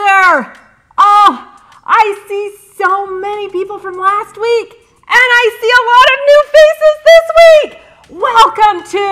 there! Oh, I see so many people from last week, and I see a lot of new faces this week. Welcome to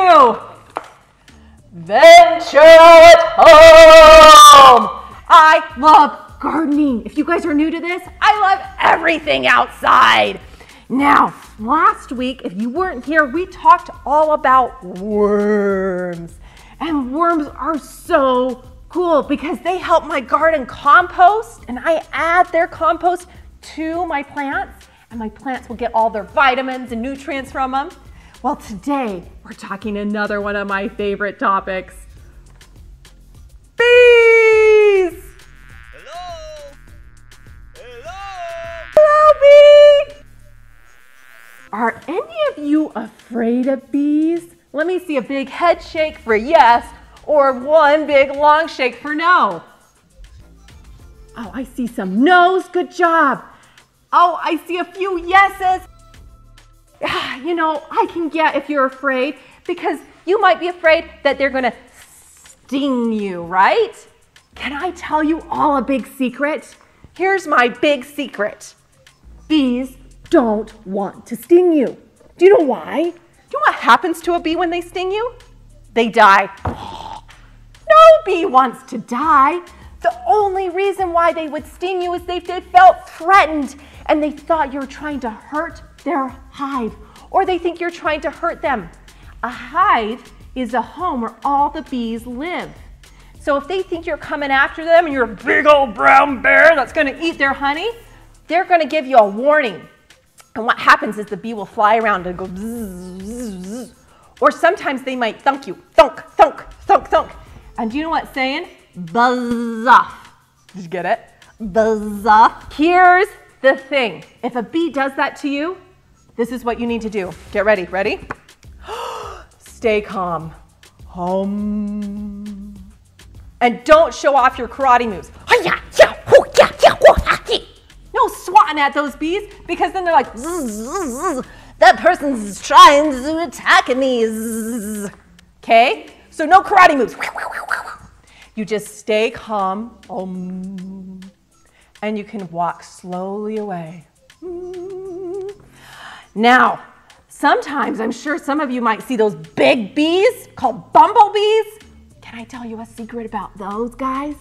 Venture at Home. I love gardening. If you guys are new to this, I love everything outside. Now, last week, if you weren't here, we talked all about worms. And worms are so cool because they help my garden compost, and I add their compost to my plants, and my plants will get all their vitamins and nutrients from them. Well, today we're talking another one of my favorite topics. Bees! Hello? Hello? Hello, bee! Are any of you afraid of bees? Let me see a big head shake for yes, or one big long shake for no. Oh, I see some no's. Good job. Oh, I see a few yeses. You know, I can get if you're afraid, because you might be afraid that they're gonna sting you, right? Can I tell you all a big secret? Here's my big secret. Bees don't want to sting you. Do you know why? Do you know what happens to a bee when they sting you? They die. No bee wants to die. The only reason why they would sting you is if they felt threatened and they thought you were trying to hurt their hive, or they think you're trying to hurt them. A hive is a home where all the bees live. So if they think you're coming after them and you're a big old brown bear that's gonna eat their honey, they're gonna give you a warning. And what happens is the bee will fly around and go bzz, bzz, bzz. Or sometimes they might thunk you, thunk, thunk, thunk, thunk. And do you know what it's saying? Buzz off. Did you get it? Buzz off. Here's the thing. If a bee does that to you, this is what you need to do. Get ready. Ready? Stay calm. Hum. And don't show off your karate moves. No swatting at those bees, because then they're like, zzz, zzz, zzz. That person's trying to attack me. Zzz. Okay? So no karate moves. You just stay calm. And you can walk slowly away. Now, sometimes I'm sure some of you might see those big bees called bumblebees. Can I tell you a secret about those guys?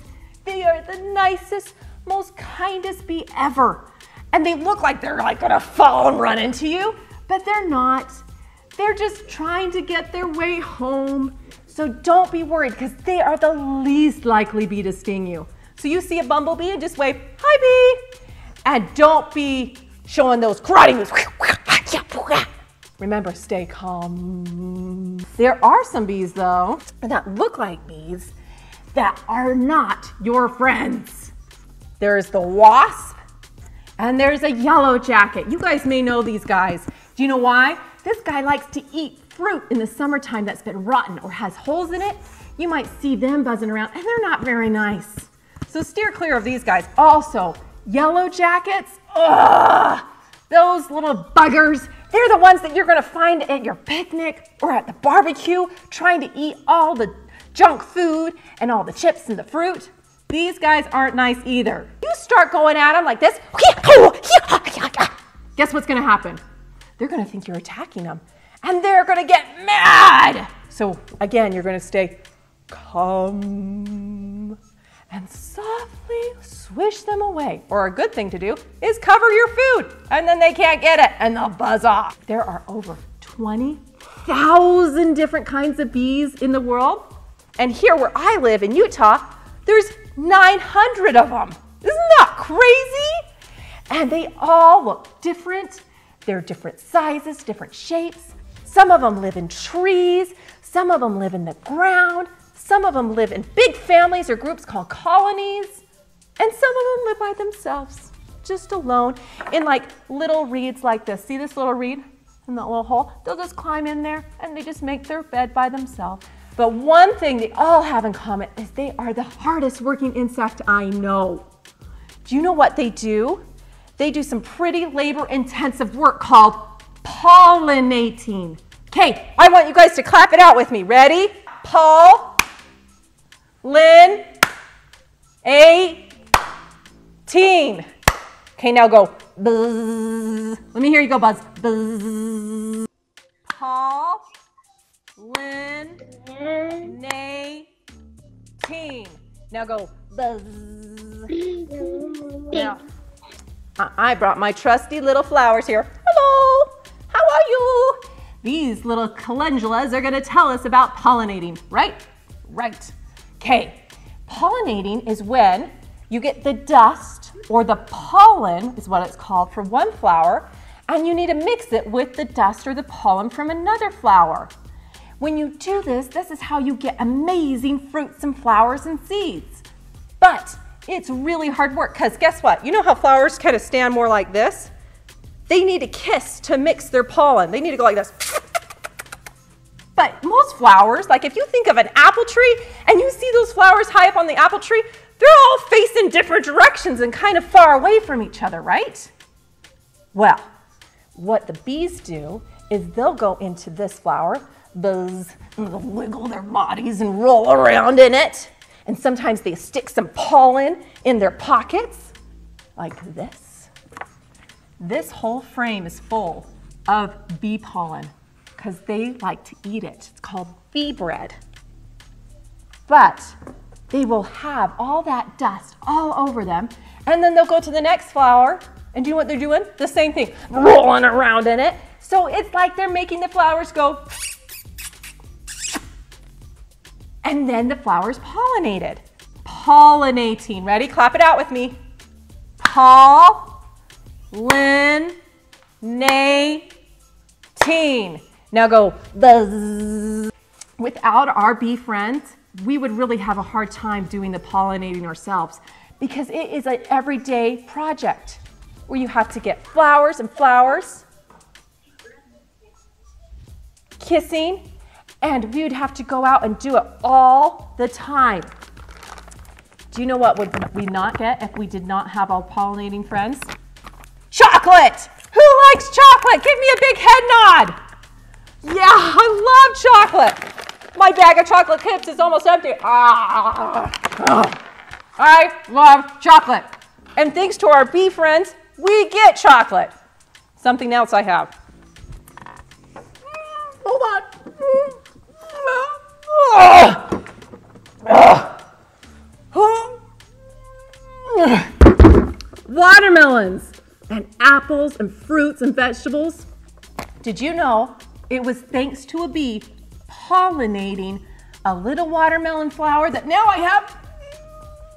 They are the nicest, most kindest bee ever. And they look like they're like gonna fall and run into you, but they're not. They're just trying to get their way home. So don't be worried, because they are the least likely bee to sting you. So you see a bumblebee and just wave, hi bee. And don't be showing those karate moves. Remember, stay calm. There are some bees though, that look like bees, that are not your friends. There's the wasp, and there's a yellow jacket. You guys may know these guys. Do you know why? This guy likes to eat fruit in the summertime that's been rotten or has holes in it. You might see them buzzing around, and they're not very nice. So steer clear of these guys. Also, yellow jackets, ugh, those little buggers, they're the ones that you're gonna find at your picnic or at the barbecue, trying to eat all the junk food and all the chips and the fruit. These guys aren't nice either. You start going at them like this, guess what's gonna happen? They're gonna think you're attacking them, and they're gonna get mad. So again, you're gonna stay calm and softly swish them away. Or a good thing to do is cover your food, and then they can't get it and they'll buzz off. There are over 20,000 different kinds of bees in the world. And here where I live in Utah, there's 900 of them. Isn't that crazy? And they all look different. They're different sizes, different shapes. Some of them live in trees. Some of them live in the ground. Some of them live in big families or groups called colonies. And some of them live by themselves, just alone, in like little reeds like this. See this little reed in that little hole? They'll just climb in there and they just make their bed by themselves. But one thing they all have in common is they are the hardest working insect I know. Do you know what they do? They do some pretty labor-intensive work called pollinating. Okay, I want you guys to clap it out with me. Ready? Paul, Lynn, A, teen. Okay, now go buzz. Let me hear you go buzz. Buzz. Paul, Lynn, Nay, teen. Now go buzz. Now, I brought my trusty little flowers here. Hello, how are you? These little calendulas are gonna tell us about pollinating, right? Right. Okay, pollinating is when you get the dust or the pollen is what it's called for one flower, and you need to mix it with the dust or the pollen from another flower. When you do this, this is how you get amazing fruits and flowers and seeds. But it's really hard work because guess what? You know how flowers kind of stand more like this? They need a kiss to mix their pollen. They need to go like this. But most flowers, like if you think of an apple tree and you see those flowers high up on the apple tree, they're all facing different directions and kind of far away from each other, right? Well, what the bees do is they'll go into this flower, buzz, and they'll wiggle their bodies and roll around in it. And sometimes they stick some pollen in their pockets, like this. This whole frame is full of bee pollen because they like to eat it. It's called bee bread. But they will have all that dust all over them, and then they'll go to the next flower, and do you know what they're doing? The same thing, rolling around in it. So it's like they're making the flowers go, and then the flowers pollinated. Pollinating. Ready? Clap it out with me. Paul, Lynn, Nay, teen. Now go buzz. Without our bee friends, we would really have a hard time doing the pollinating ourselves because it is an everyday project where you have to get flowers and flowers, kissing, and we would have to go out and do it all the time. Do you know what would we not get if we did not have our pollinating friends? Chocolate! Who likes chocolate? Give me a big head nod. Yeah, I love chocolate. My bag of chocolate chips is almost empty. I love chocolate. And thanks to our bee friends, we get chocolate. Something else I have. Hold on. Watermelons and apples and fruits and vegetables. Did you know it was thanks to a bee pollinating a little watermelon flower that now I have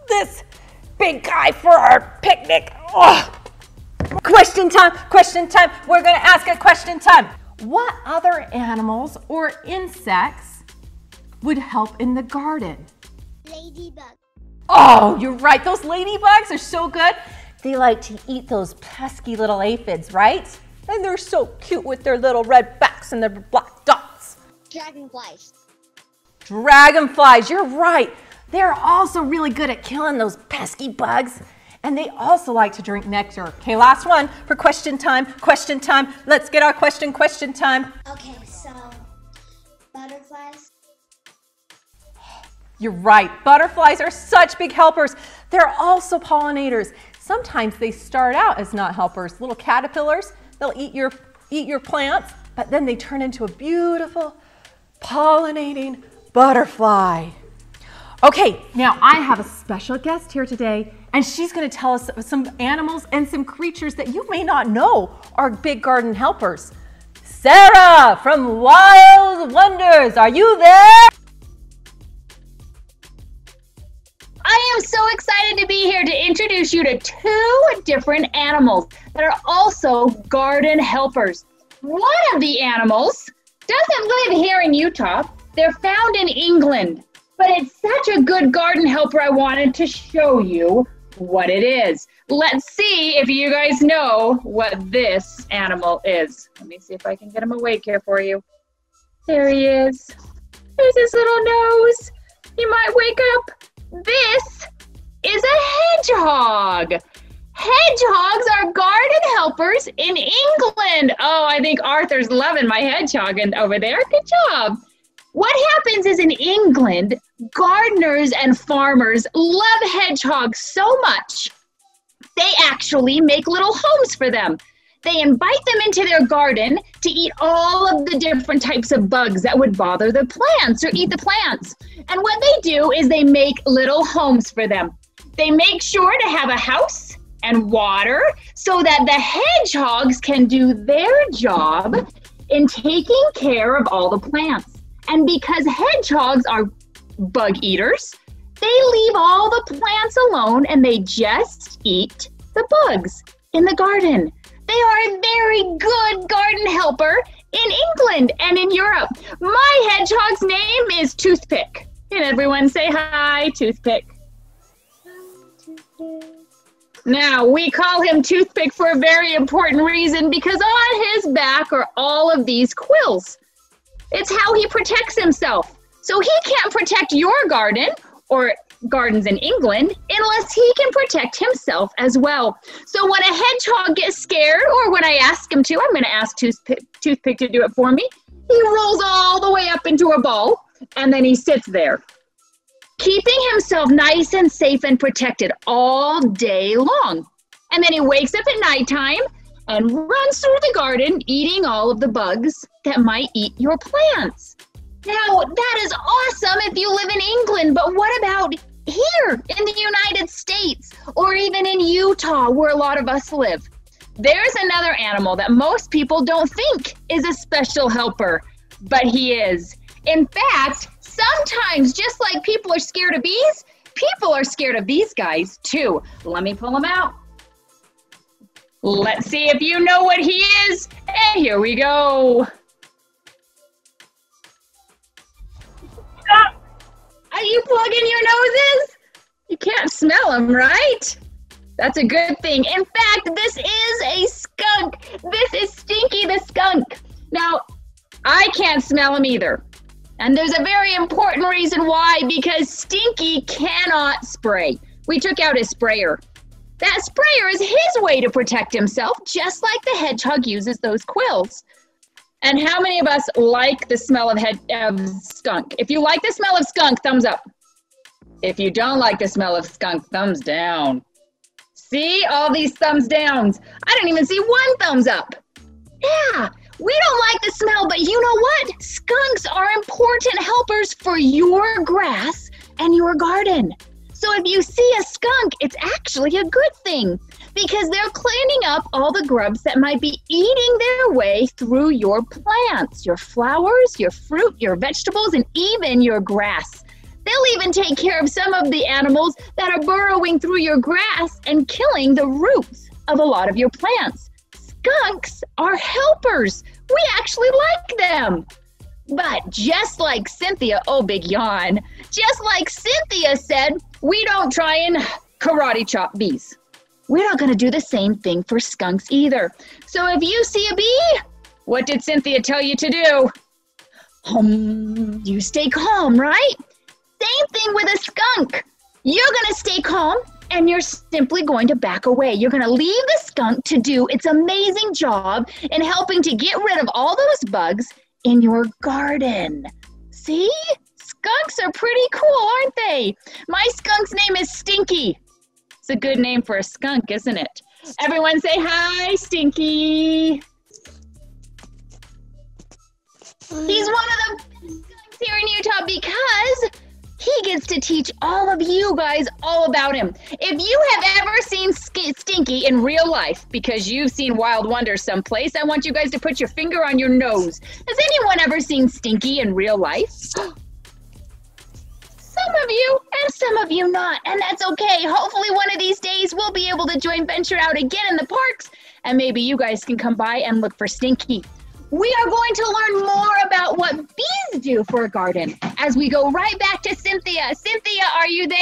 this big guy for our picnic? Oh. Question time, question time. We're gonna ask a question time. What other animals or insects would help in the garden? Ladybug. Oh, you're right. Those ladybugs are so good. They like to eat those pesky little aphids, right? And they're so cute with their little red backs and their black dots. Dragonflies. Dragonflies, you're right. They're also really good at killing those pesky bugs. And they also like to drink nectar. Okay, last one for question time. Question time. Let's get our question time. Okay, so butterflies. You're right. Butterflies are such big helpers. They're also pollinators. Sometimes they start out as not helpers, little caterpillars. They'll eat your plants, but then they turn into a beautiful pollinating butterfly. Okay, now I have a special guest here today, and she's going to tell us some animals and some creatures that you may not know are big garden helpers. Sarah from Wild Wonders, are you there? I am so excited to be here to introduce you to two different animals that are also garden helpers. One of the animals doesn't live here in Utah. They're found in England, but it's such a good garden helper I wanted to show you what it is. Let's see if you guys know what this animal is. Let me see if I can get him awake here for you. There he is. There's his little nose. You might wake up. This is a hedgehog. Hedgehogs are garden helpers in England. Oh, I think Arthur's loving my hedgehog over there. Good job. What happens is in England, gardeners and farmers love hedgehogs so much they actually make little homes for them. They invite them into their garden to eat all of the different types of bugs that would bother the plants or eat the plants. And what they do is they make little homes for them. They make sure to have a house and water so that the hedgehogs can do their job in taking care of all the plants. And because hedgehogs are bug eaters, they leave all the plants alone and they just eat the bugs in the garden. They are a very good garden helper in England and in Europe. My hedgehog's name is Toothpick. Can everyone say hi, Toothpick? Now, we call him Toothpick for a very important reason because on his back are all of these quills. It's how he protects himself. So he can't protect your garden or gardens in England unless he can protect himself as well. So when a hedgehog gets scared, or when I ask him to, I'm going to ask Toothpick to do it for me, he rolls all the way up into a ball and then he sits there, keeping himself nice and safe and protected all day long. And then he wakes up at nighttime and runs through the garden eating all of the bugs that might eat your plants. Now, that is awesome if you live in England, but what about here in the United States or even in Utah where a lot of us live? There's another animal that most people don't think is a special helper, but he is. In fact, sometimes just like people are scared of bees, people are scared of these guys too. Let me pull him out. Let's see if you know what he is. And here we go. Are you plugging your noses? You can't smell them, right? That's a good thing. In fact, this is a skunk. This is Stinky the skunk. Now, I can't smell him either. And there's a very important reason why, because Stinky cannot spray. We took out his sprayer. That sprayer is his way to protect himself, just like the hedgehog uses those quills. And how many of us like the smell of skunk? If you like the smell of skunk, thumbs up. If you don't like the smell of skunk, thumbs down. See, all these thumbs downs. I don't even see one thumbs up. Yeah, we don't like the smell, but you know what? Skunks are important helpers for your grass and your garden. So if you see a skunk, it's actually a good thing because they're cleaning up all the grubs that might be eating their way through your plants, your flowers, your fruit, your vegetables, and even your grass. They'll even take care of some of the animals that are burrowing through your grass and killing the roots of a lot of your plants. Skunks are helpers. We actually like them. But just like Cynthia, oh, big yawn, just like Cynthia said, we don't try and karate chop bees. We're not going to do the same thing for skunks either. So if you see a bee, what did Cynthia tell you to do? You stay calm, right? Same thing with a skunk. You're going to stay calm and you're simply going to back away. You're going to leave the skunk to do its amazing job in helping to get rid of all those bugs in your garden. See? Skunks are pretty cool, aren't they? My skunk's name is Stinky. It's a good name for a skunk, isn't it? Everyone say hi, Stinky. He's one of the best skunks here in Utah because he gets to teach all of you guys all about him. If you have ever seen Stinky in real life, because you've seen Wild Wonders someplace, I want you guys to put your finger on your nose. Has anyone ever seen Stinky in real life? Some of you, and some of you not, and that's okay. Hopefully one of these days we'll be able to joint venture out again in the parks, and maybe you guys can come by and look for Stinky. We are going to learn more about what bees do for a garden as we go right back to Cynthia. Cynthia, are you there?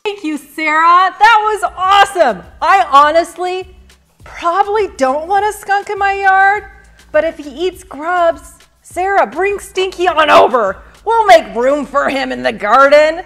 Thank you, Sarah. That was awesome. I honestly probably don't want a skunk in my yard, but if he eats grubs, Sarah, bring Stinky on over. We'll make room for him in the garden.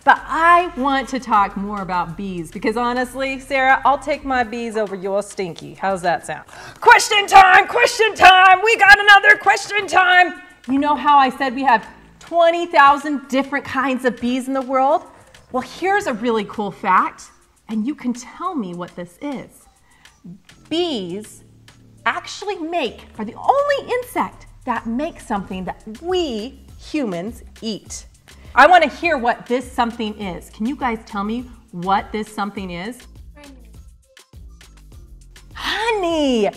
But I want to talk more about bees because honestly, Sarah, I'll take my bees over your Stinky. How's that sound? Question time, question time. We got another question time. You know how I said we have 20,000 different kinds of bees in the world? Well, here's a really cool fact. and you can tell me what this is. Bees actually are the only insect that makes something that we humans eat. I want to hear what this something is. Can you guys tell me what this something is? Honey. You're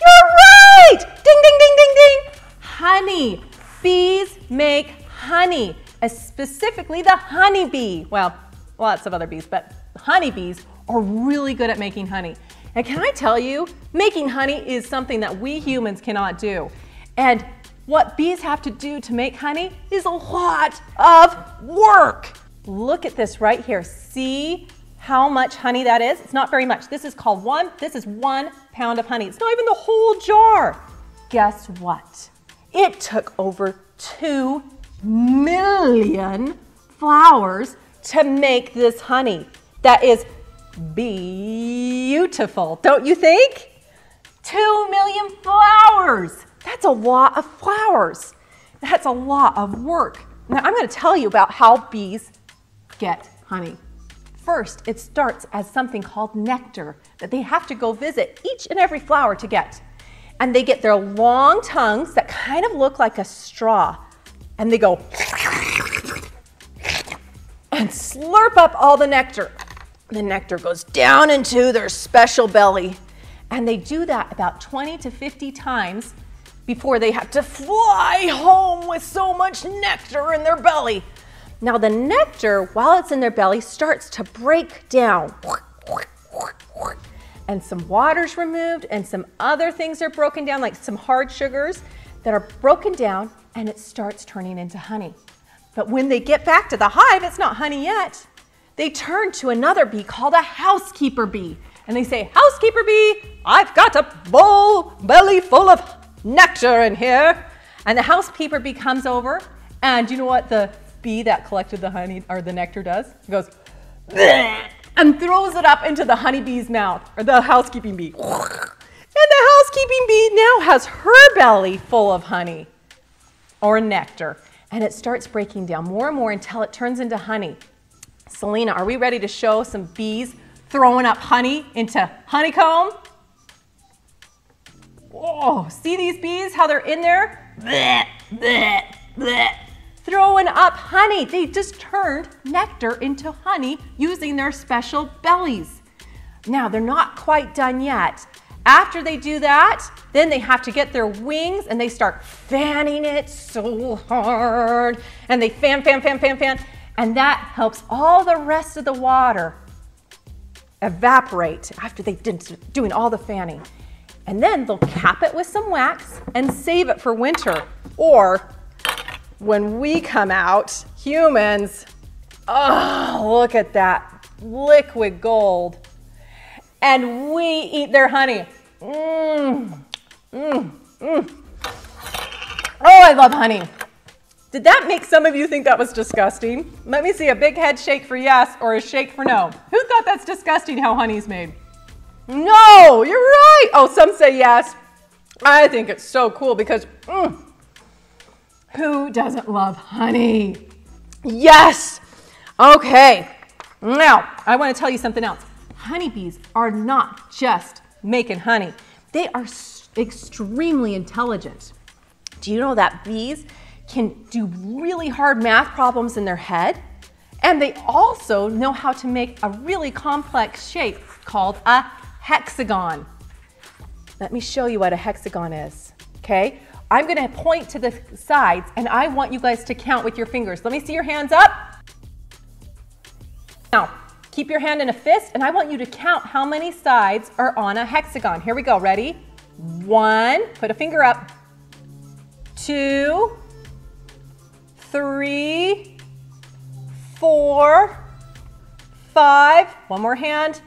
right! Ding, ding, ding, ding, ding. Honey. Bees make honey, specifically the honeybee. Well, lots of other bees, but honeybees are really good at making honey. And can I tell you, making honey is something that we humans cannot do. And what bees have to do to make honey is a lot of work. Look at this right here. See how much honey that is? It's not very much. This is 1 pound of honey. It's not even the whole jar. Guess what? It took over 2 million flowers to make this honey. That is beautiful, don't you think? 2 million flowers. That's a lot of flowers. That's a lot of work. Now I'm going to tell you about how bees get honey. First, it starts as something called nectar that they have to go visit each and every flower to get. And they get their long tongues that kind of look like a straw. And they go and slurp up all the nectar. The nectar goes down into their special belly. And they do that about 20 to 50 times before they have to fly home with so much nectar in their belly. Now the nectar, while it's in their belly, starts to break down. And some water's removed and some other things are broken down, like some hard sugars that are broken down, and it starts turning into honey. But when they get back to the hive, it's not honey yet. They turn to another bee called a housekeeper bee. And they say, housekeeper bee, I've got a belly full of nectar in here. And the housekeeper bee comes over, and you know what the bee that collected the honey or the nectar does? It goes, bleh, and throws it up into the honeybee's mouth, or the housekeeping bee. And the housekeeping bee now has her belly full of honey or nectar. And it starts breaking down more and more until it turns into honey. Selena, are we ready to show some bees throwing up honey into honeycomb? Oh, see these bees, how they're in there? Bleh, bleh, bleh. Throwing up honey. They just turned nectar into honey using their special bellies. Now, they're not quite done yet. After they do that, then they have to get their wings and they start fanning it so hard. And they fan, fan, fan, fan, fan. And that helps all the rest of the water evaporate after they've been doing all the fanning. And then they'll cap it with some wax and save it for winter. Or when we come out, humans, oh, look at that liquid gold. And we eat their honey. Oh, I love honey. Did that make some of you think that was disgusting? Let me see a big head shake for yes or a shake for no. Who thought that's disgusting how honey's made? No, you're right. Oh, some say yes. I think it's so cool because who doesn't love honey? Yes. Okay. Now, I want to tell you something else. Honeybees are not just making honey. They are extremely intelligent. Do you know that bees can do really hard math problems in their head? And they also know how to make a really complex shape called a hexagon. Let me show you what a hexagon is, okay? I'm gonna point to the sides and I want you guys to count with your fingers. Let me see your hands up. Now, keep your hand in a fist and I want you to count how many sides are on a hexagon. Here we go, ready? 1, put a finger up. 2, 3, 4, 5, one more hand,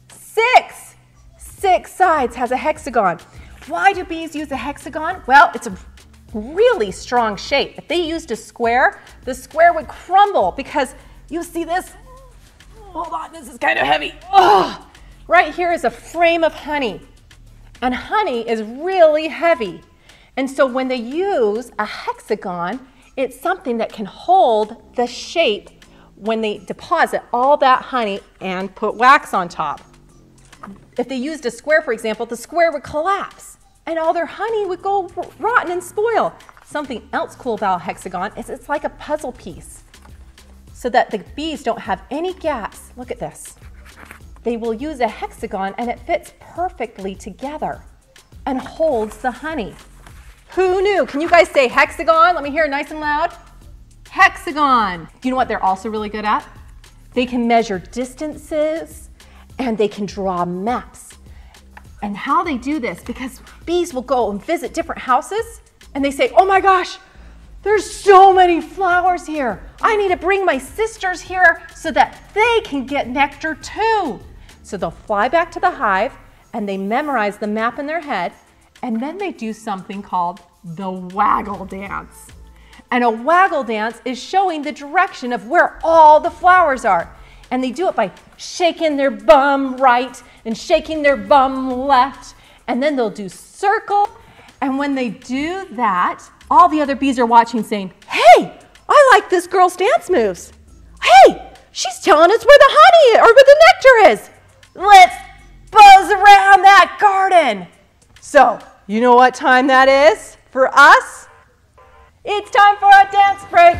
6. 6 sides has a hexagon. Why do bees use a hexagon? Well, it's a really strong shape. If they used a square, the square would crumble because you see this? Hold on, this is kind of heavy. Oh, right here is a frame of honey. And honey is really heavy. And so when they use a hexagon, it's something that can hold the shape when they deposit all that honey and put wax on top. If they used a square, for example, the square would collapse and all their honey would go rotten and spoil. Something else cool about a hexagon is it's like a puzzle piece so that the bees don't have any gaps. Look at this. They will use a hexagon and it fits perfectly together and holds the honey. Who knew? Can you guys say hexagon? Let me hear it nice and loud. Hexagon. Do you know what they're also really good at? They can measure distances and they can draw maps. And how they do this, because bees will go and visit different houses and they say, oh my gosh, there's so many flowers here. I need to bring my sisters here so that they can get nectar too. So they'll fly back to the hive and they memorize the map in their head, and then they do something called the waggle dance. And a waggle dance is showing the direction of where all the flowers are. And they do it by shaking their bum right and shaking their bum left. And then they'll do circle. And when they do that, all the other bees are watching saying, hey, I like this girl's dance moves. Hey, she's telling us where the honey or where the nectar is. Let's buzz around that garden. So, you know what time that is for us? It's time for a dance break.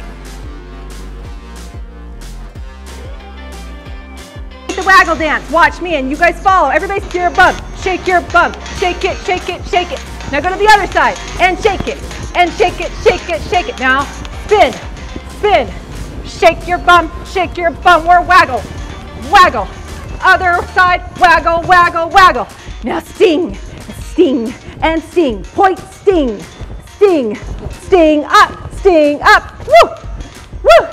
The waggle dance. Watch me and you guys follow. Everybody shake your bum. Shake your bum. Shake it, shake it, shake it. Now go to the other side and shake it. And shake it, shake it, shake it. Now spin, spin. Shake your bum, or waggle. Waggle. Other side, waggle, waggle, waggle. Now sting, sting, and sting. Point, sting, sting, sting up. Woo, woo.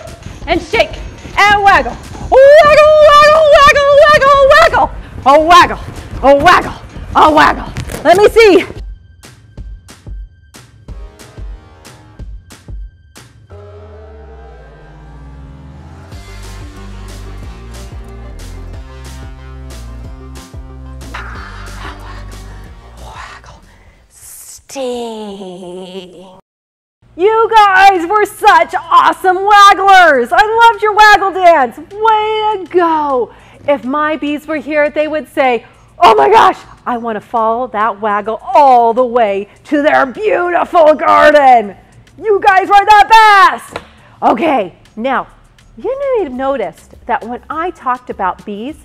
And shake and waggle. Waggle, waggle, waggle, waggle, waggle. Oh, waggle, oh, waggle, oh, waggle. Let me see. Waggle, sting. You guys were such awesome wagglers. I loved your waggle dance. Way to go. If my bees were here, they would say, oh my gosh, I want to follow that waggle all the way to their beautiful garden. You guys were the best. Okay, now, you may have noticed that when I talked about bees,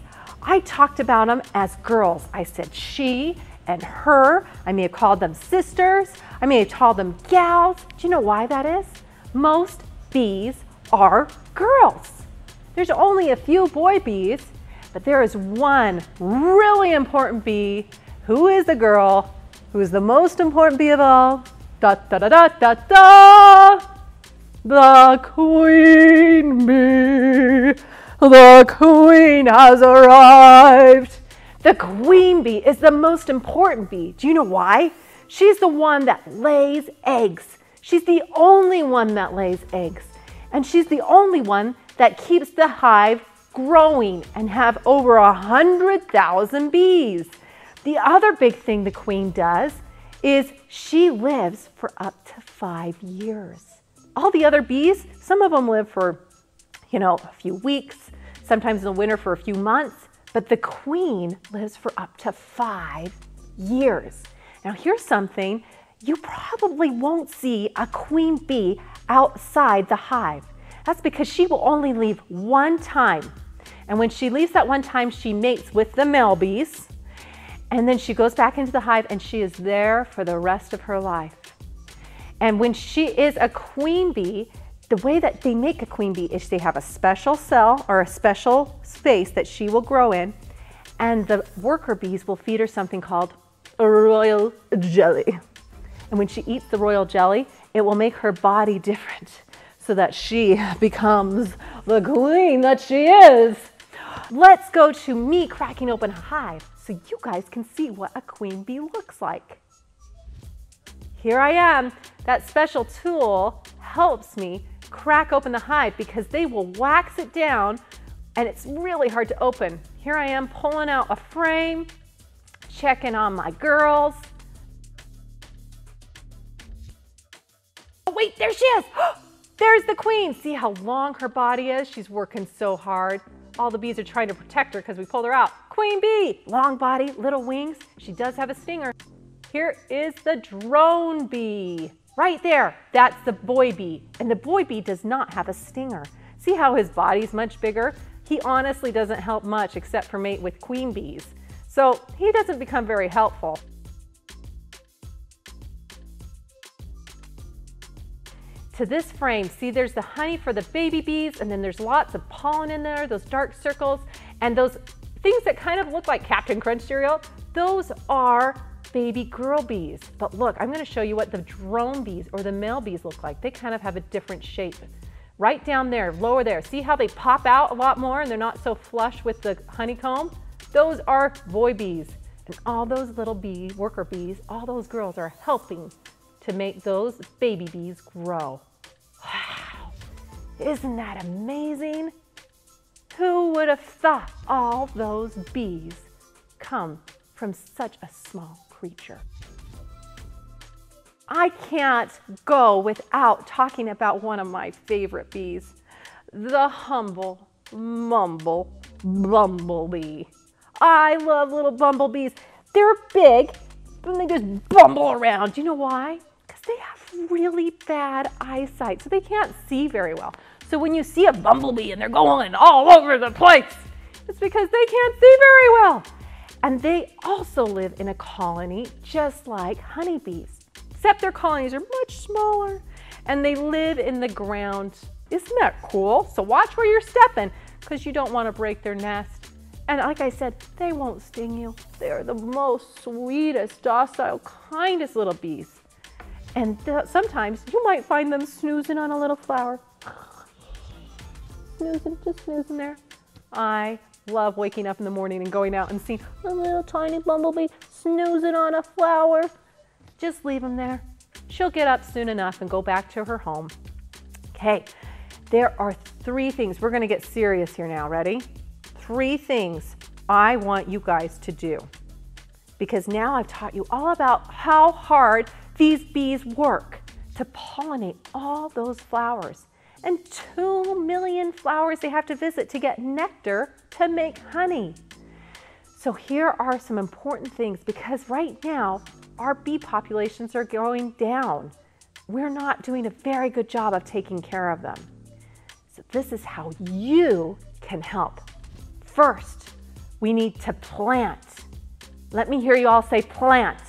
I talked about them as girls. I said she and her. I may have called them sisters. I may have called them gals. Do you know why that is? Most bees are girls. There's only a few boy bees, but there is one really important bee who is the girl, who is the most important bee of all. Da da da da da da! The queen bee. The queen has arrived. The queen bee is the most important bee. Do you know why? She's the one that lays eggs. She's the only one that lays eggs. And she's the only one that keeps the hive growing and have over 100,000 bees. The other big thing the queen does is she lives for up to 5 years. All the other bees, some of them live for, a few weeks, sometimes in the winter for a few months, but the queen lives for up to 5 years. Now here's something, you probably won't see a queen bee outside the hive. That's because she will only leave one time. And when she leaves that one time, she mates with the male bees, and then she goes back into the hive and she is there for the rest of her life. And when she is a queen bee, the way that they make a queen bee is they have a special cell or a special space that she will grow in, and the worker bees will feed her something called a royal jelly. And when she eats the royal jelly, it will make her body different so that she becomes the queen that she is. Let's go to me cracking open a hive so you guys can see what a queen bee looks like. Here I am. That special tool helps me crack open the hive because they will wax it down and it's really hard to open. Here I am pulling out a frame, checking on my girls. Oh wait, there she is. There's the queen. See how long her body is? She's working so hard. All the bees are trying to protect her because we pulled her out. Queen bee, long body, little wings. She does have a stinger. Here is the drone bee. Right there, that's the boy bee. And the boy bee does not have a stinger. See how his body's much bigger? He honestly doesn't help much except for mate with queen bees. So he doesn't become very helpful. To this frame, see there's the honey for the baby bees, and then there's lots of pollen in there, those dark circles, and those things that kind of look like Captain Crunch cereal, those are baby girl bees. But look, I'm gonna show you what the drone bees or the male bees look like. They kind of have a different shape. Right down there, lower there, see how they pop out a lot more and they're not so flush with the honeycomb? Those are boy bees. And all those little bee, worker bees, all those girls are helping to make those baby bees grow. Wow, isn't that amazing? Who would have thought all those bees come from such a small creature? I can't go without talking about one of my favorite bees, the humble, mumble bumblebee. I love little bumblebees. They're big, but they just bumble around. Do you know why? Because they have really bad eyesight, so they can't see very well. So when you see a bumblebee and they're going all over the place, it's because they can't see very well. And they also live in a colony just like honeybees, except their colonies are much smaller and they live in the ground. Isn't that cool? So watch where you're stepping because you don't want to break their nest. And like I said, they won't sting you. They're the most sweetest, docile, kindest little bees. And sometimes you might find them snoozing on a little flower. Snoozing, just snoozing there. I love waking up in the morning and going out and seeing a little tiny bumblebee snoozing on a flower. Just leave them there. She'll get up soon enough and go back to her home. Okay, there are 3 things. We're gonna get serious here now, ready? 3 things I want you guys to do, because now I've taught you all about how hard these bees work to pollinate all those flowers. And 2 million flowers they have to visit to get nectar to make honey. So here are some important things, because right now our bee populations are going down. We're not doing a very good job of taking care of them. So this is how you can help. First, we need to plant. Let me hear you all say plant.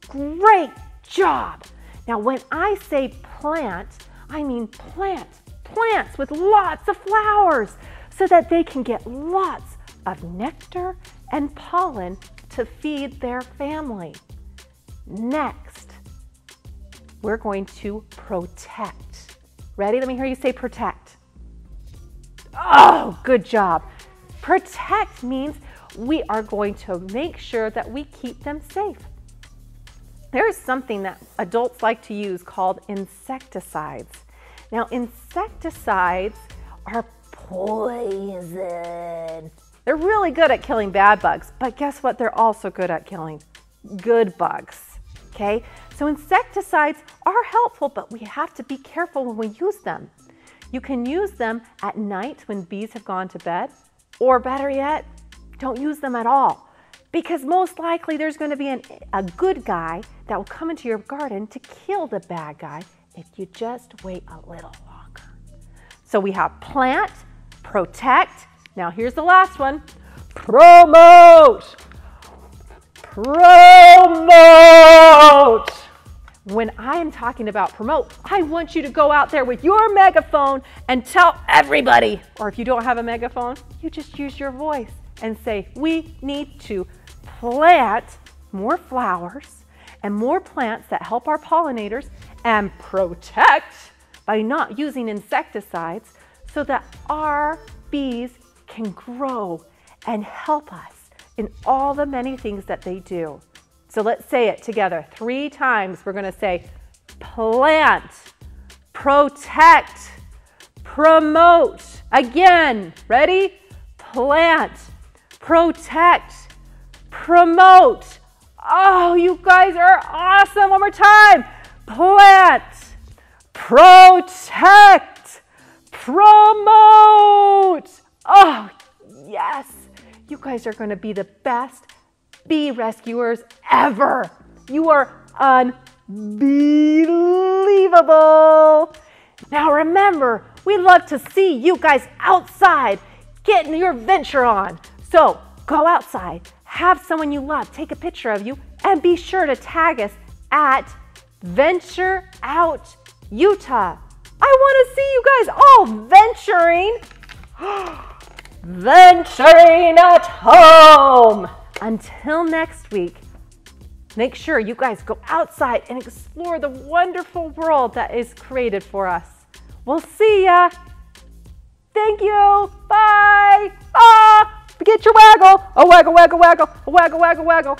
Great job. Now, when I say plant, I mean plants with lots of flowers so that they can get lots of nectar and pollen to feed their family. Next, we're going to protect. Ready? Let me hear you say protect. Oh, good job. Protect means we are going to make sure that we keep them safe. There is something that adults like to use called insecticides. Now, insecticides are poison. They're really good at killing bad bugs, but guess what? They're also good at killing good bugs, okay? So insecticides are helpful, but we have to be careful when we use them. You can use them at night when bees have gone to bed, or better yet, don't use them at all, because most likely there's going to be a good guy that will come into your garden to kill the bad guy if you just wait a little longer. So we have plant, protect. Now here's the last one, promote. Promote. When I am talking about promote, I want you to go out there with your megaphone and tell everybody, or if you don't have a megaphone, you just use your voice and say, we need to plant more flowers and more plants that help our pollinators, and protect by not using insecticides so that our bees can grow and help us in all the many things that they do. So let's say it together 3 times. We're going to say plant, protect, promote. Again, ready? Plant, protect, promote. Oh, you guys are awesome. One more time. Plant, protect, promote. Oh, yes. You guys are going to be the best bee rescuers ever. You are unbelievable. Now remember, we love to see you guys outside getting your venture on. So go outside, have someone you love take a picture of you, and be sure to tag us at Venture Out Utah. I want to see you guys all venturing. Venturing at home. Until next week, make sure you guys go outside and explore the wonderful world that is created for us. We'll see ya. Thank you. Bye. Get your waggle. A waggle, waggle, waggle. A waggle, waggle, waggle.